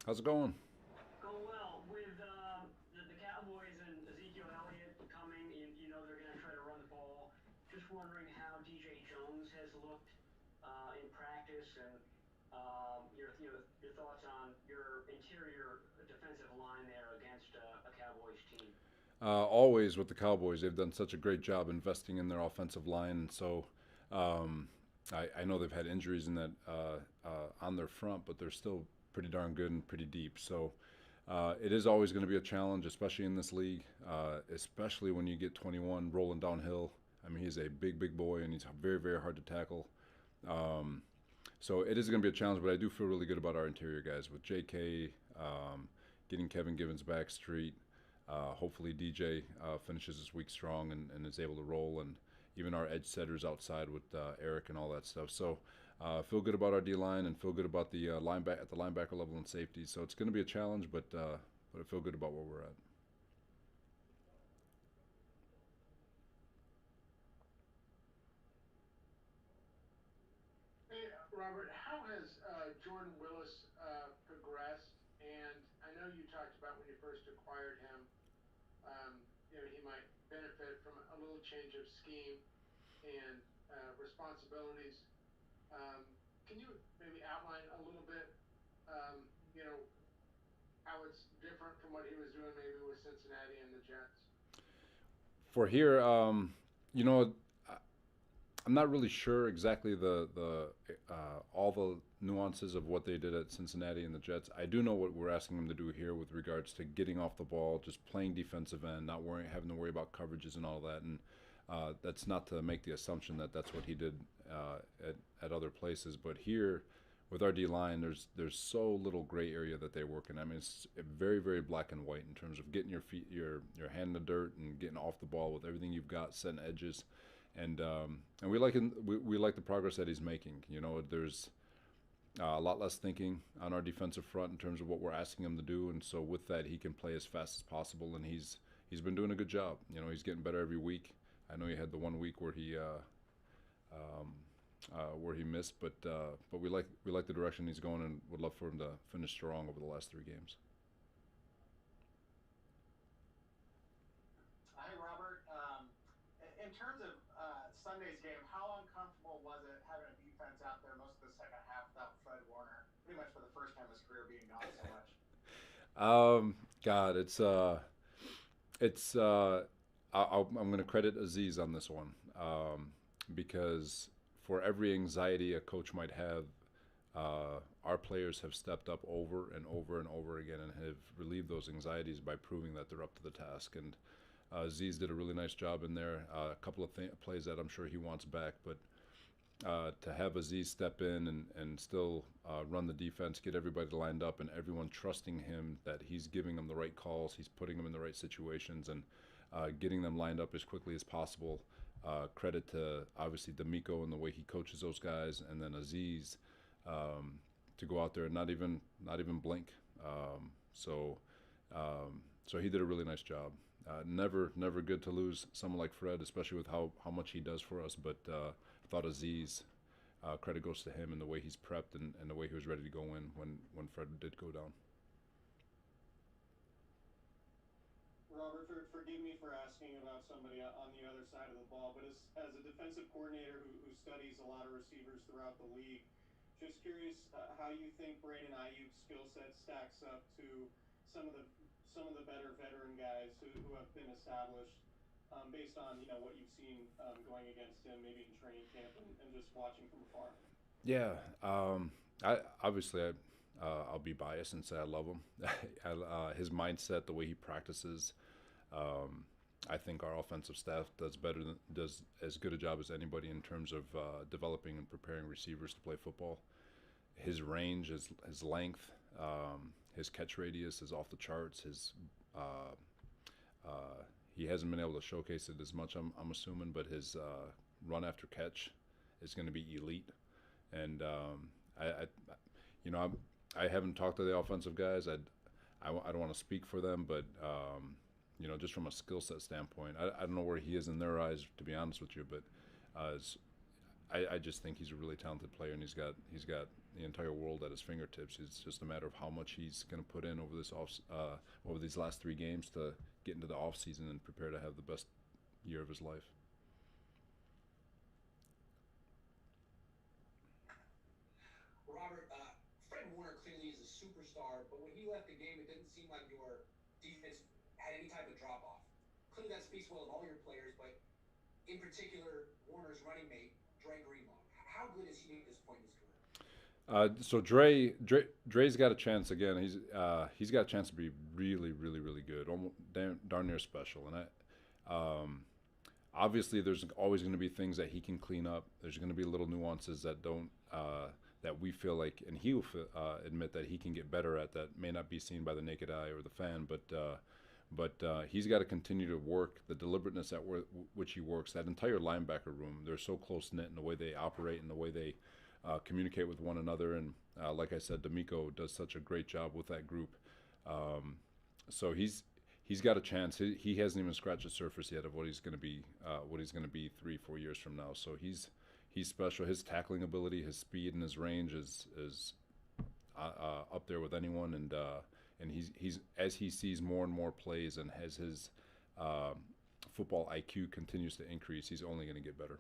How's it going? Going well with the Cowboys and Ezekiel Elliott coming. You know they're going to try to run the ball. Just wondering how DJ Jones has looked in practice and your thoughts on your interior defensive line there against a Cowboys team. Always with the Cowboys, they've done such a great job investing in their offensive line, and so um, I know they've had injuries in that on their front, but they're still pretty darn good and pretty deep. So it is always going to be a challenge, especially in this league, especially when you get 21 rolling downhill. I mean, he's a big, big boy, and he's very, very hard to tackle. So it is going to be a challenge, but I do feel really good about our interior guys with J.K. Getting Kevin Givens back street. Hopefully DJ finishes this week strong and is able to roll, and even our edge setters outside with Eric and all that stuff. So feel good about our D line and feel good about the linebacker at the linebacker level and safety. So it's going to be a challenge, but I feel good about where we're at. Hey, Robert, how has Jordan Willis progressed? And I know you talked about when you first acquired him, he might benefit from a little change of scheme and responsibilities. Can you maybe outline a little bit, um, you know, how it's different from what he was doing maybe with Cincinnati and the Jets? For here, you know, I'm not really sure exactly the all the nuances of what they did at Cincinnati and the Jets. I do know what we're asking them to do here with regards to getting off the ball, just playing defensive end, not worrying, having to worry about coverages and all that. And that's not to make the assumption that that's what he did at other places, but here with our D line, there's so little gray area that they work in. I mean, it's very very black and white in terms of getting your feet your hand in the dirt and getting off the ball with everything you've got, setting edges, and we like the progress that he's making. You know, there's a lot less thinking on our defensive front in terms of what we're asking him to do, and so with that, he can play as fast as possible, and he's been doing a good job. You know, he's getting better every week. I know he had the one week where he missed, but we like the direction he's going, and would love for him to finish strong over the last three games. Hey, Robert. In terms of Sunday's game, how uncomfortable was it having a defense out there most of the second half without Fred Warner, pretty much for the first time in his career being gone so much? God, it's I'm going to credit Aziz on this one because for every anxiety a coach might have, our players have stepped up over and over and over again and have relieved those anxieties by proving that they're up to the task. And Aziz did a really nice job in there. A couple of plays that I'm sure he wants back, but to have Aziz step in and still run the defense, get everybody lined up, and everyone trusting him that he's giving them the right calls, he's putting them in the right situations, and getting them lined up as quickly as possible. Credit to obviously D'Amico and the way he coaches those guys, and then Aziz to go out there and not even blink. So he did a really nice job. Never good to lose someone like Fred, especially with how much he does for us. But I thought Aziz, credit goes to him and the way he's prepped and the way he was ready to go in when Fred did go down. Robert, forgive me for asking about somebody on the other side of the ball, but as a defensive coordinator who studies a lot of receivers throughout the league, just curious how you think Brandon Aiyuk's skill set stacks up to some of the some of the better veteran guys who have been established, based on what you've seen going against him, maybe in training camp and just watching from afar. Yeah, I obviously I'll be biased and say I love him. His mindset, the way he practices, I think our offensive staff does as good a job as anybody in terms of developing and preparing receivers to play football. His range, his length, his catch radius is off the charts. Uh, he hasn't been able to showcase it as much, I'm assuming, but his run after catch is going to be elite. And I you know, I haven't talked to the offensive guys. I don't want to speak for them, but just from a skill set standpoint, I don't know where he is in their eyes, to be honest with you. But uh, I just think he's a really talented player, and he's got the entire world at his fingertips. It's just a matter of how much he's going to put in over these last 3 games to get into the off season and prepare to have the best year of his life. Robert, Fred Warner clearly is a superstar, but when he left the game, it didn't seem like your defense had any type of drop off. Clearly, that speaks well of all your players, but in particular, Warner's running mate, Dre Greenlaw. How good is he at this point in his career? So Dre's got a chance again. He's got a chance to be really, really, really good, almost darn near special. And obviously, there's always going to be things that he can clean up. There's going to be little nuances that don't that we feel like, and he'll admit that he can get better at, that may not be seen by the naked eye or the fan, but he's got to continue to work the deliberateness at which he works. That entire linebacker room, they're so close knit in the way they operate and the way they communicate with one another. And like I said, D'Amico does such a great job with that group. So he's got a chance. He hasn't even scratched the surface yet of what he's going to be 3-4 years from now. So he's special. His tackling ability, his speed, and his range is up there with anyone. And he's as he sees more and more plays and as his football IQ continues to increase, he's only going to get better.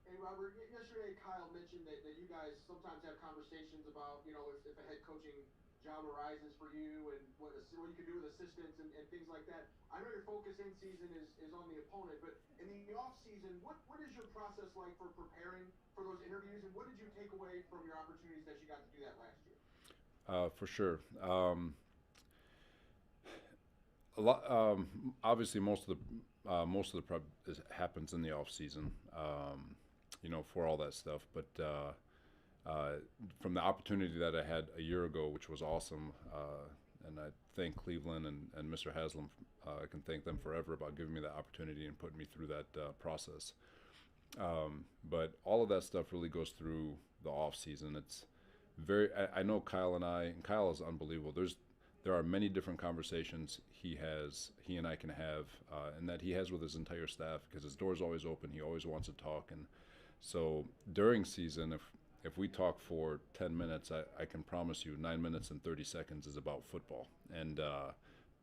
Hey Robert, yesterday Kyle mentioned that you guys sometimes have conversations about, if a head coaching job arises for you and what you can do with assistants and things like that. I know your focus in season is on the opponent, but in the off season, what is your process like for preparing for those interviews, and what did you take away from your opportunities that you got to do that last year? For sure. A lot. Obviously, most of the prep happens in the off season. For all that stuff. But from the opportunity that I had a year ago, which was awesome, and I thank Cleveland and Mr. Haslam. I can thank them forever about giving me that opportunity and putting me through that process. But all of that stuff really goes through the off season. It's I know Kyle and Kyle is unbelievable. There are many different conversations he and I can have, and that he has with his entire staff, because his door's always open. He always wants to talk. And so during season, if we talk for 10 minutes, I can promise you 9 minutes and 30 seconds is about football, and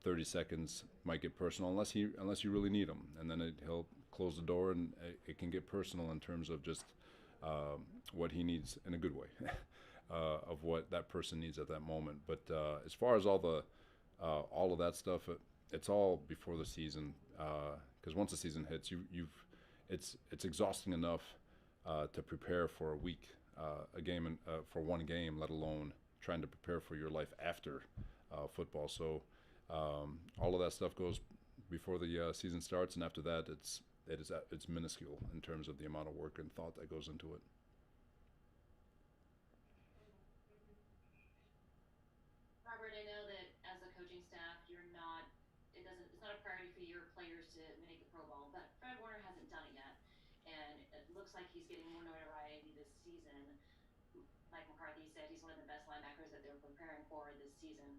30 seconds might get personal unless you really need him, and then he'll close the door, and it can get personal in terms of just what he needs in a good way. Of what that person needs at that moment. But as far as all of that stuff, it's all before the season, because once the season hits, it's exhausting enough to prepare for a week, a game, for one game, let alone trying to prepare for your life after football. So all of that stuff goes before the season starts, and after that, it's minuscule in terms of the amount of work and thought that goes into it. Robert, I know that as a coaching staff, it's not a priority for your players to make the Pro Bowl, but Fred Warner hasn't done it yet, and it looks like he's getting more notoriety this season. Mike McCarthy said he's one of the best linebackers that they're preparing for this season.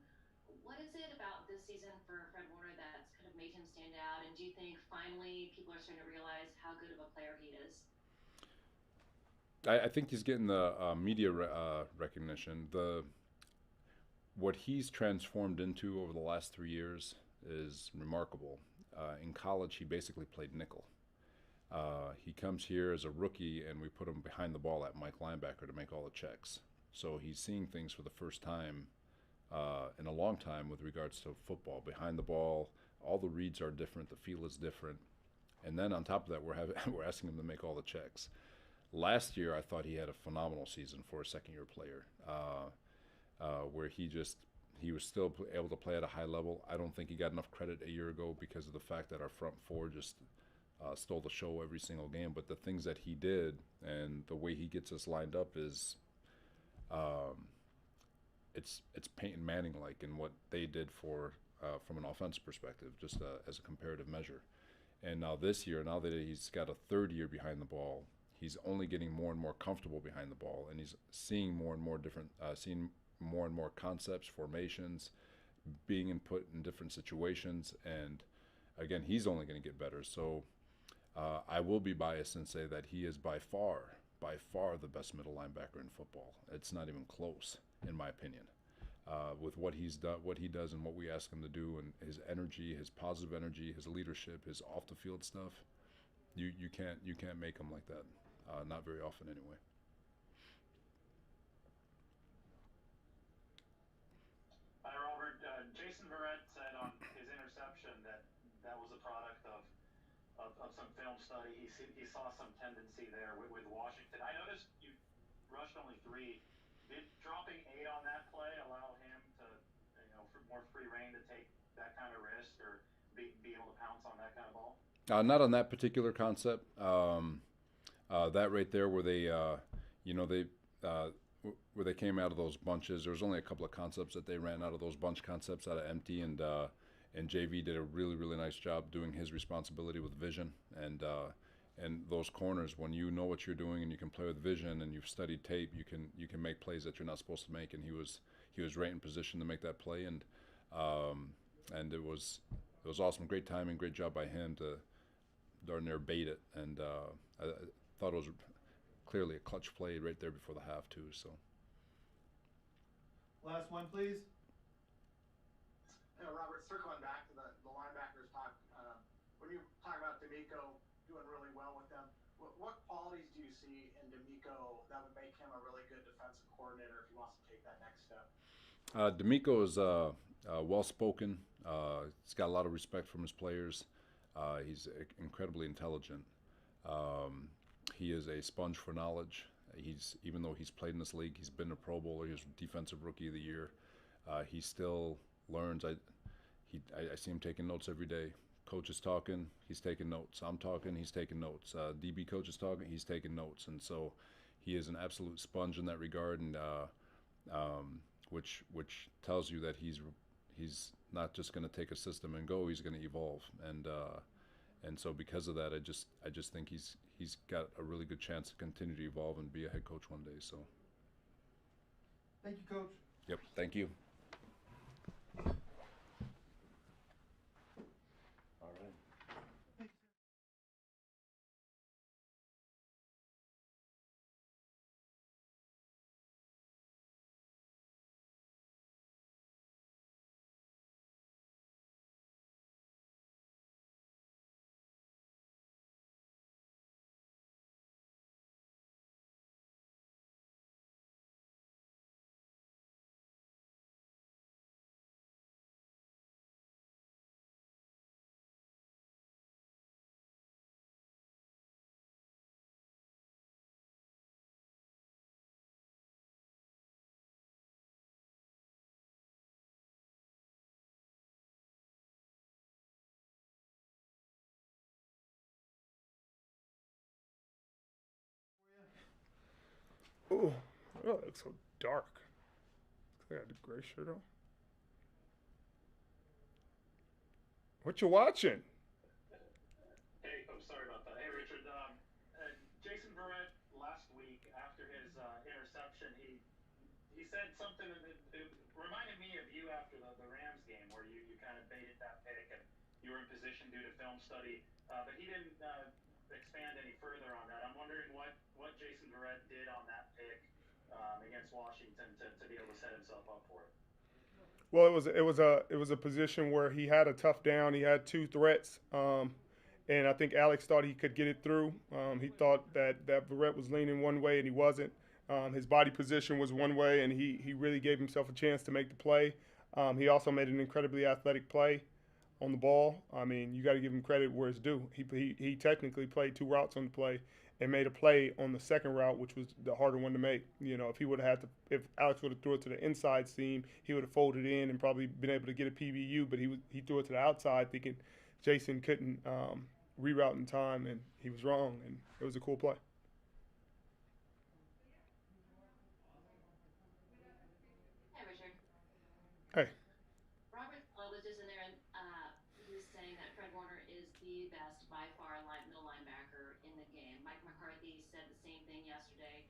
What is it about this season for Fred Warner that's kind of made him stand out, and do you think finally people are starting to realize how good of a player he is? I think he's getting the media recognition. What he's transformed into over the last 3 years is remarkable. In college, he basically played nickel. He comes here as a rookie, and we put him behind the ball at Mike linebacker to make all the checks. So he's seeing things for the first time in a long time with regards to football. Behind the ball, all the reads are different, the feel is different. And then on top of that, we're asking him to make all the checks. Last year, I thought he had a phenomenal season for a second-year player, where he was still able to play at a high level. I don't think he got enough credit a year ago because of the fact that our front four just stole the show every single game. But the things that he did and the way he gets us lined up is, it's Peyton Manning-like in what they did from an offensive perspective, just as a comparative measure. And now this year, now that he's got a third year behind the ball, he's only getting more and more comfortable behind the ball, and he's seeing more and more concepts, formations, being put in different situations, and again, he's only going to get better. So I will be biased and say that he is by far by far the best middle linebacker in football. It's not even close, in my opinion. With what he's done, what he does, and what we ask him to do, and his energy, his positive energy, his leadership, his off the field stuff, you can't make him like that. Not very often, anyway. Hi, Robert. Jason Verrett said on his interception that that was a product of some film study. He saw some tendency there with Washington. I noticed you rushed only 3. Did dropping 8 on that play allow him to, for more free reign to take that kind of risk or be able to pounce on that kind of ball? Not on that particular concept. That right there, where they, they where they came out of those bunches. There was only a couple of concepts that they ran out of those bunch concepts out of empty, and JV did a really really nice job doing his responsibility with vision and those corners. When you know what you're doing and you can play with vision and you've studied tape, you can make plays that you're not supposed to make. And he was right in position to make that play, and it was awesome. Great timing, great job by him to darn near bait it, and I thought it was clearly a clutch play right there before the half too. So. Last one, please. Robert, circling back to the linebackers talk, when you talk about D'Amico doing really well with them, what qualities do you see in D'Amico that would make him a really good defensive coordinator if he wants to take that next step? D'Amico is well-spoken. He's got a lot of respect from his players. He's incredibly intelligent. He is a sponge for knowledge. Even though he's played in this league, he's been a Pro Bowler. He was Defensive Rookie of the Year. He still learns. I see him taking notes every day. Coach is talking, he's taking notes. I'm talking, he's taking notes. DB coach is talking, he's taking notes. And so he is an absolute sponge in that regard, and which tells you that he's not just going to take a system and go. He's going to evolve, and so because of that, I just think he's got a really good chance to continue to evolve and be a head coach one day. So. Thank you, Coach. Yep. Thank you. Ooh, oh, that looks so dark. I got the gray shirt on. What you watching? Hey, I'm sorry about that. Hey, Richard. Jason Verrett last week after his interception, he said something that it reminded me of you after the Rams game, where you kind of baited that pick and you were in position due to film study, but he didn't expand any further on that. I'm wondering what Jason Verrett did on that pick against Washington to be able to set himself up for it. Well, it was a position where he had a tough down. He had 2 threats, and I think Alex thought he could get it through. He thought that Verrett was leaning one way, and he wasn't. His body position was one way, and he really gave himself a chance to make the play. He also made an incredibly athletic play on the ball. I mean, you got to give him credit where it's due. He technically played 2 routes on the play and made a play on the second route, which was the harder one to make. If Alex would have threw it to the inside seam, he would have folded in and probably been able to get a PBU. But he threw it to the outside, thinking Jason couldn't reroute in time, and he was wrong. And it was a cool play. Hi, Richard. Hey. Robert was just in there, and he was saying that Fred Warner is the best by far middle linebacker in the game. Mike McCarthy said the same thing yesterday.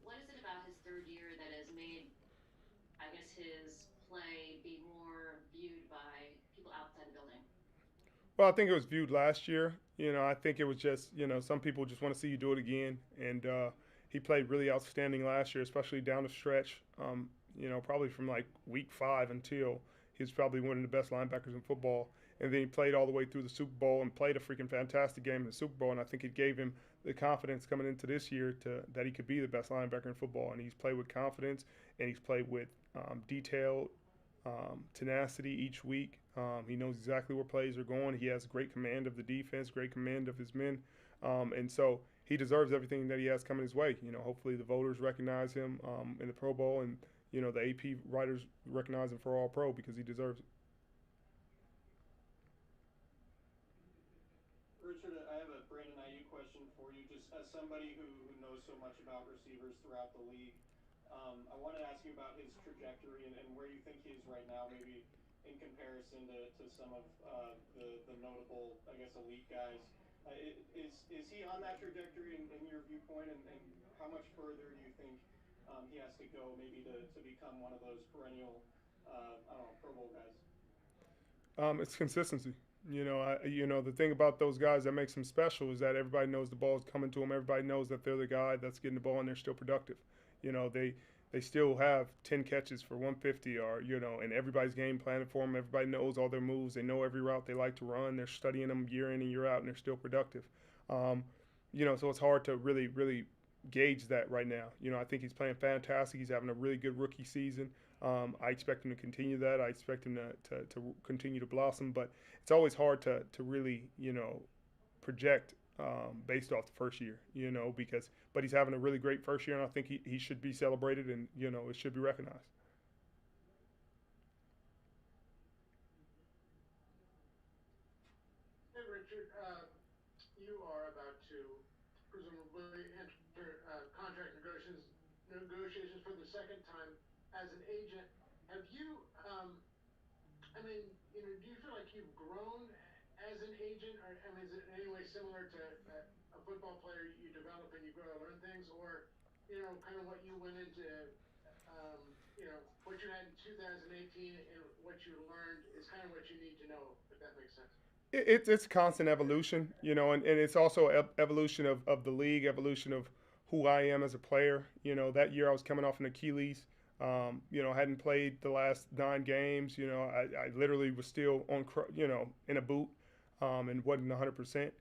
What is it about his third year that has made, I guess, his play be more viewed by people outside the building? Well, I think it was viewed last year. I think it was just, some people just want to see you do it again. And He played really outstanding last year, especially down the stretch. Probably from like week 5 until he was probably one of the best linebackers in football. And then he played all the way through the Super Bowl and played a freaking fantastic game in the Super Bowl. And I think it gave him the confidence coming into this year that he could be the best linebacker in football. And he's played with confidence and he's played with detailed tenacity each week. He knows exactly where plays are going. He has great command of the defense, great command of his men. And so he deserves everything that he has coming his way. Hopefully the voters recognize him in the Pro Bowl, and the AP writers recognize him for All Pro because he deserves it. Richard, I have a Brandon Aiyuk question for you. Just as somebody who knows so much about receivers throughout the league, I wanted to ask you about his trajectory and where you think he is right now, maybe in comparison to some of the notable, I guess, elite guys. Is he on that trajectory in your viewpoint, and how much further do you think he has to go maybe to become one of those perennial, I don't know, Pro Bowl guys? It's consistency. The thing about those guys that makes them special is that everybody knows the ball is coming to them. Everybody knows that they're the guy that's getting the ball and they're still productive. They still have 10 catches for 150, and everybody's game planning for them. Everybody knows all their moves. They know every route they like to run. They're studying them year in and year out, and they're still productive. So it's hard to really, really gauge that right now. I think he's playing fantastic. He's having a really good rookie season. I expect him to continue that. I expect him to continue to blossom, but it's always hard to really, project based off the first year, but he's having a really great first year, and I think he should be celebrated, and, it should be recognized. Hey, Richard, you are about to presumably enter contract negotiations for the second time as an agent. Have you, do you feel like you've grown as an agent, or is it in any way similar to a football player? You develop and you grow to learn things, or kind of what you went into, what you had in 2018 and what you learned is kind of what you need to know, if that makes sense. It's constant evolution, and it's also evolution of the league, evolution of who I am as a player. That year I was coming off an Achilles. Hadn't played the last 9 games. I literally was still in a boot, and wasn't 100%.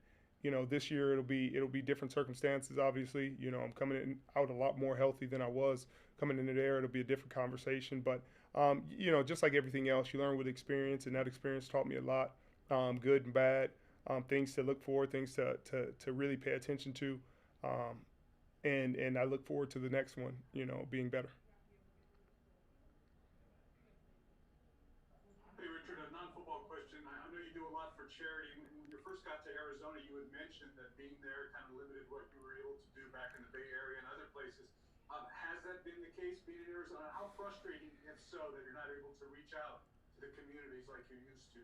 This year it'll be different circumstances. Obviously, I'm coming out a lot more healthy than I was coming into there. It'll be a different conversation, but just like everything else, you learn with experience, and that experience taught me a lot, good and bad, things to look for, things to really pay attention to, and I look forward to the next one, being better. Hey, Richard, a non-football question. I know you do a lot for charity. When you first got to Arizona, you had mentioned that being there kind of limited what you were able to do back in the Bay Area and other places. Has that been the case being in Arizona? How frustrating, if so, that you're not able to reach out to the communities like you used to?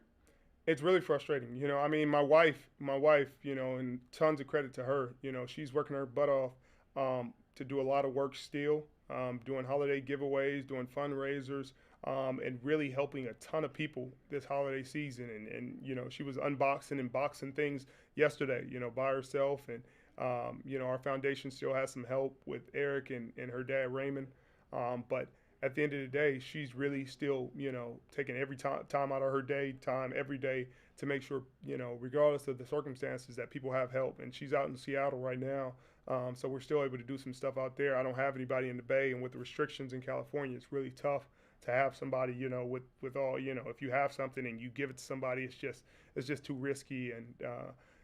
It's really frustrating. My wife, and tons of credit to her. She's working her butt off to do a lot of work still, doing holiday giveaways, doing fundraisers, and really helping a ton of people this holiday season. And she was unboxing and boxing things yesterday, by herself. And, our foundation still has some help with Eric and her dad, Raymond. But at the end of the day, she's really still, taking every time out of her time every day to make sure, regardless of the circumstances, that people have help. And she's out in Seattle right now. So we're still able to do some stuff out there. I don't have anybody in the Bay, and with the restrictions in California, it's really tough to have somebody, with all, if you have something and you give it to somebody, it's just too risky. And,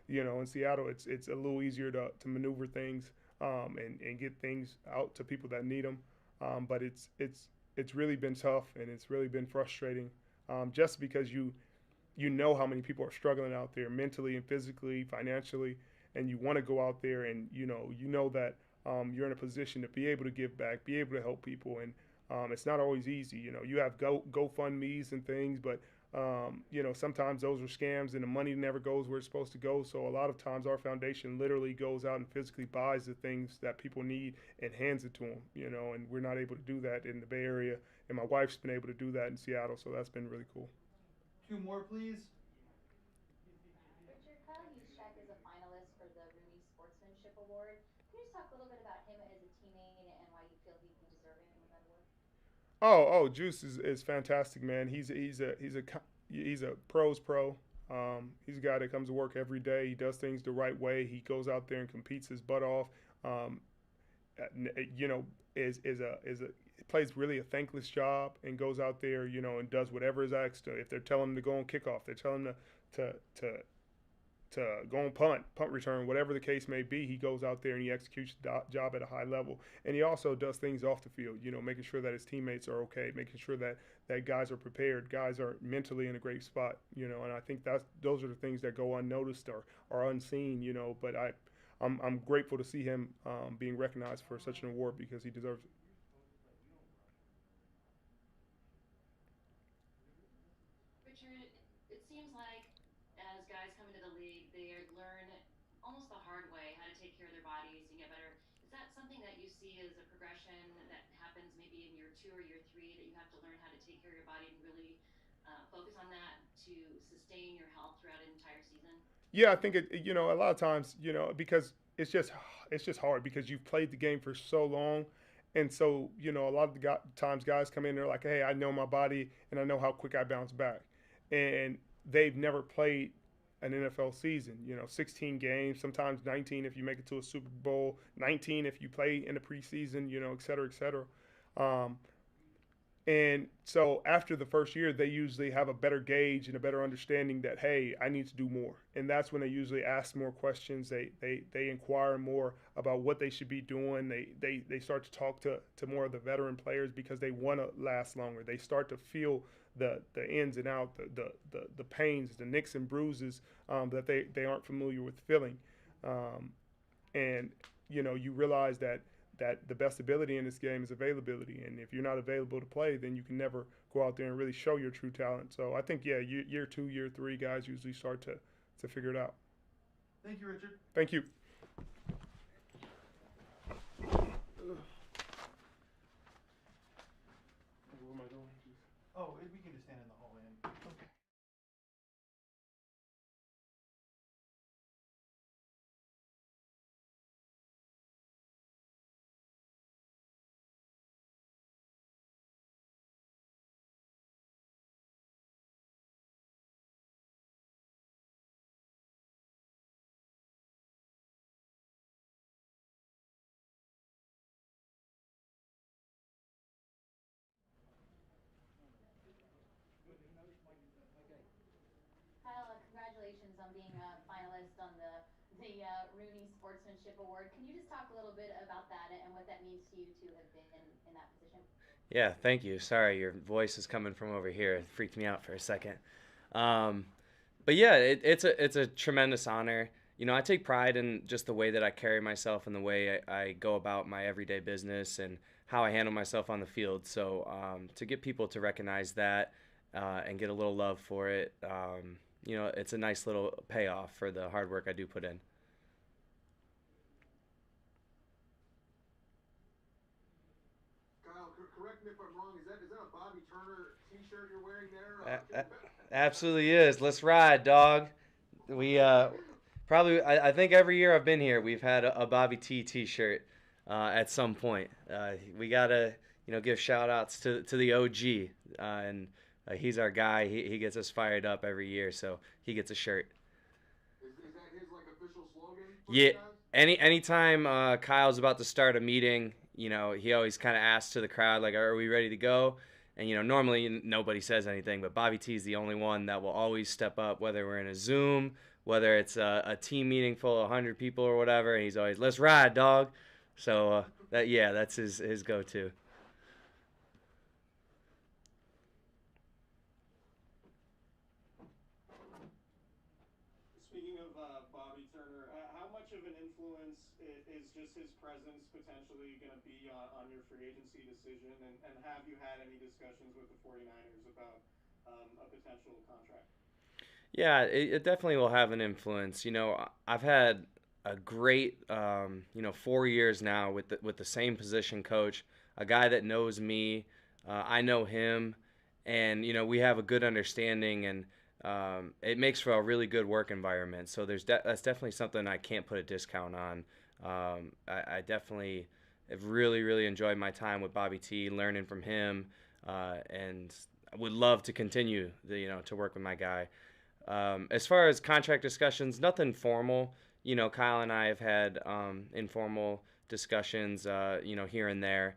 in Seattle, it's a little easier to maneuver things, and get things out to people that need them. But it's really been tough, and it's really been frustrating, just because you know how many people are struggling out there mentally and physically, financially, and you want to go out there and you know that you're in a position to be able to give back, be able to help people, and it's not always easy. You have GoFundMe's and things, but sometimes those are scams and the money never goes where it's supposed to go. So a lot of times our foundation literally goes out and physically buys the things that people need and hands it to them, and we're not able to do that in the Bay Area. And my wife's been able to do that in Seattle, so that's been really cool. 2 more, please. Richard, Kyle Juszczyk is a finalist for the Rooney Sportsmanship Award. Can you just talk a little bit about him as a teammate and why you feel he'd be deserving of that award? Juice is fantastic, man. He's a pro's pro. He's a guy that comes to work every day. He does things the right way. He goes out there and competes his butt off. Um, you know, is a plays really a thankless job and goes out there, and does whatever is asked. If they're telling him to go on kickoff, they're telling him to go on punt return, whatever the case may be, he goes out there and he executes the job at a high level. And he also does things off the field, making sure that his teammates are okay, making sure that guys are prepared, guys are mentally in a great spot, and I think those are the things that go unnoticed or unseen, but I'm grateful to see him being recognized for such an award because he deserves it. Richard, it seems like as guys come into the league, they learn almost the hard way how to take care of their bodies and get better. Is that something that you see as a progression that happens maybe in year 2 or year 3, that you have to learn how to take care of your body and really focus on that to sustain your health throughout an entire season? Yeah, I think a lot of times, because it's just hard because you've played the game for so long. And so, a lot of the times guys come in, they're like, hey, I know my body and I know how quick I bounce back. And they've never played an NFL season, 16 games, sometimes 19 if you make it to a Super Bowl, 19 if you play in the preseason, et cetera, et cetera. Um, and so after the first year, they usually have a better gauge and a better understanding that, hey, I need to do more. And that's when they usually ask more questions. They inquire more about what they should be doing. They start to talk to more of the veteran players because they want to last longer. They start to feel the ins and outs, the pains, the nicks and bruises that they aren't familiar with feeling. And, you realize that the best ability in this game is availability. And if you're not available to play, then you can never go out there and really show your true talent. So I think, yeah, year 2, year 3, guys usually start to figure it out. Thank you, Richard. Thank you. Where am I going? Oh, we can just stand in the hallway. Okay. Kyle, congratulations on being a finalist on the Rooney Sportsmanship Award. Can you just talk a little bit about that and what that means to you to have been in that position? Yeah, thank you. Sorry, your voice is coming from over here. It freaked me out for a second. Um, but yeah, it's a tremendous honor. I take pride in just the way that I carry myself and the way I go about my everyday business and how I handle myself on the field. So to get people to recognize that and get a little love for it, it's a nice little payoff for the hard work I do put in. Kyle, correct me if I'm wrong. Is that a Bobby Turner T-shirt you're wearing there? Absolutely is. Let's ride, dog. We probably, I think every year I've been here, we've had a Bobby T-shirt at some point. We gotta, give shout outs to the OG, and he's our guy. He gets us fired up every year, so he gets a shirt. Is that his official slogan? Yeah. Anytime Kyle's about to start a meeting, he always kind of asks to the crowd, like, "Are we ready to go?" And normally nobody says anything, but Bobby T is the only one that will always step up, whether we're in a Zoom, whether it's a team meeting full of 100 people or whatever. And he's always, "Let's ride, dog." So that's his go-to. Speaking of Bobby Turner, how much of an influence is just his presence potentially going to be on your free agency decision? And have you had any discussions with the 49ers about a potential contract? Yeah, it definitely will have an influence. I've had a great, 4 years now with the same position coach, a guy that knows me. I know him, and we have a good understanding, and it makes for a really good work environment. So that's definitely something I can't put a discount on. I definitely have really enjoyed my time with Bobby T, learning from him, and I would love to continue to work with my guy. As far as contract discussions, nothing formal. Kyle and I have had informal discussions, here and there,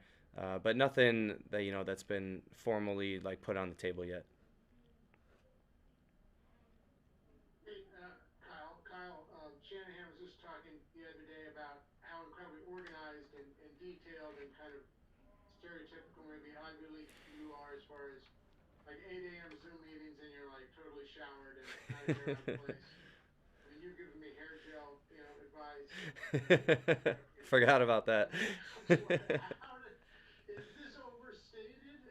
but nothing that's been formally like put on the table yet. Hey, Kyle, Shanahan was just talking the other day about how incredibly organized and detailed and kind of stereotypical, maybe Ivy League you are as far as like 8 a.m. Zoom meetings and you're like totally showered and not a hair out of place. I mean, you're giving me hair gel, advice. Forgot about that. Is this overstated,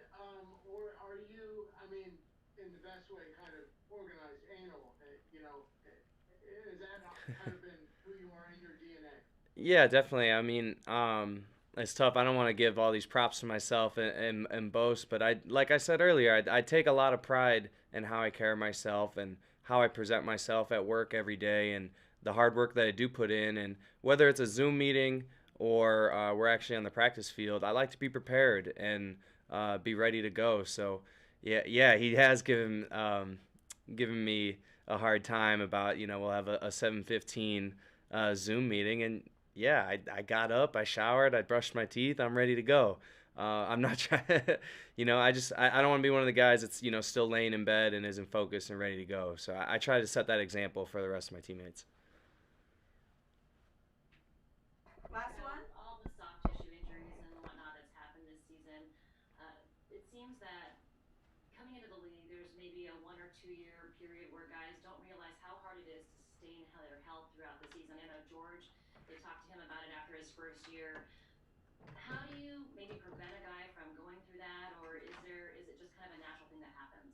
or are you, I mean, in the best way, kind of organized, anal? Has that kind of been who you are in your DNA? Yeah, definitely. I mean, it's tough. I don't want to give all these props to myself and boast, but like I said earlier, I take a lot of pride in how I carry myself and how I present myself at work every day and the hard work that I do put in. And whether it's a Zoom meeting or we're actually on the practice field, I like to be prepared and be ready to go. So, yeah, he has given me a hard time about, we'll have a 7:15 Zoom meeting, and yeah, I got up, I showered, I brushed my teeth, I'm ready to go. I'm not trying, I don't want to be one of the guys that's, still laying in bed and isn't focused and ready to go. So I try to set that example for the rest of my teammates. Last one? All the soft tissue injuries and whatnot that's happened this season, it seems that coming into the league, there's maybe a 1 or 2 year period where guys don't realize how hard it is to sustain their health throughout the season. I know George, they talked to him about it after his first year. How do you maybe prevent a guy from going through that, or is it just kind of a natural thing that happens?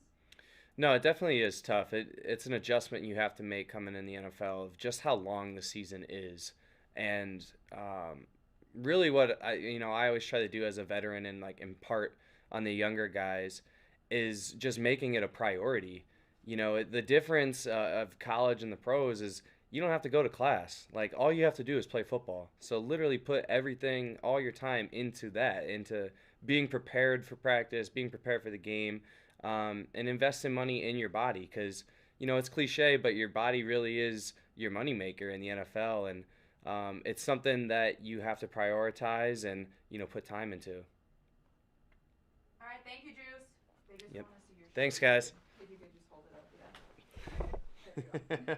No, it definitely is tough. It's an adjustment you have to make coming in the NFL of just how long the season is. And really what I always try to do as a veteran and like impart on the younger guys is just making it a priority. The difference of college and the pros is you don't have to go to class. Like, all you have to do is play football. So literally put everything, all your time into that, into being prepared for practice, being prepared for the game, and investing money in your body. Because, it's cliche, but your body really is your moneymaker in the NFL. And it's something that you have to prioritize and, put time into. All right, thank you, Juice. They just Yep. want to see your Thanks, shirt. guys. If you could just hold it up, yeah. There you go.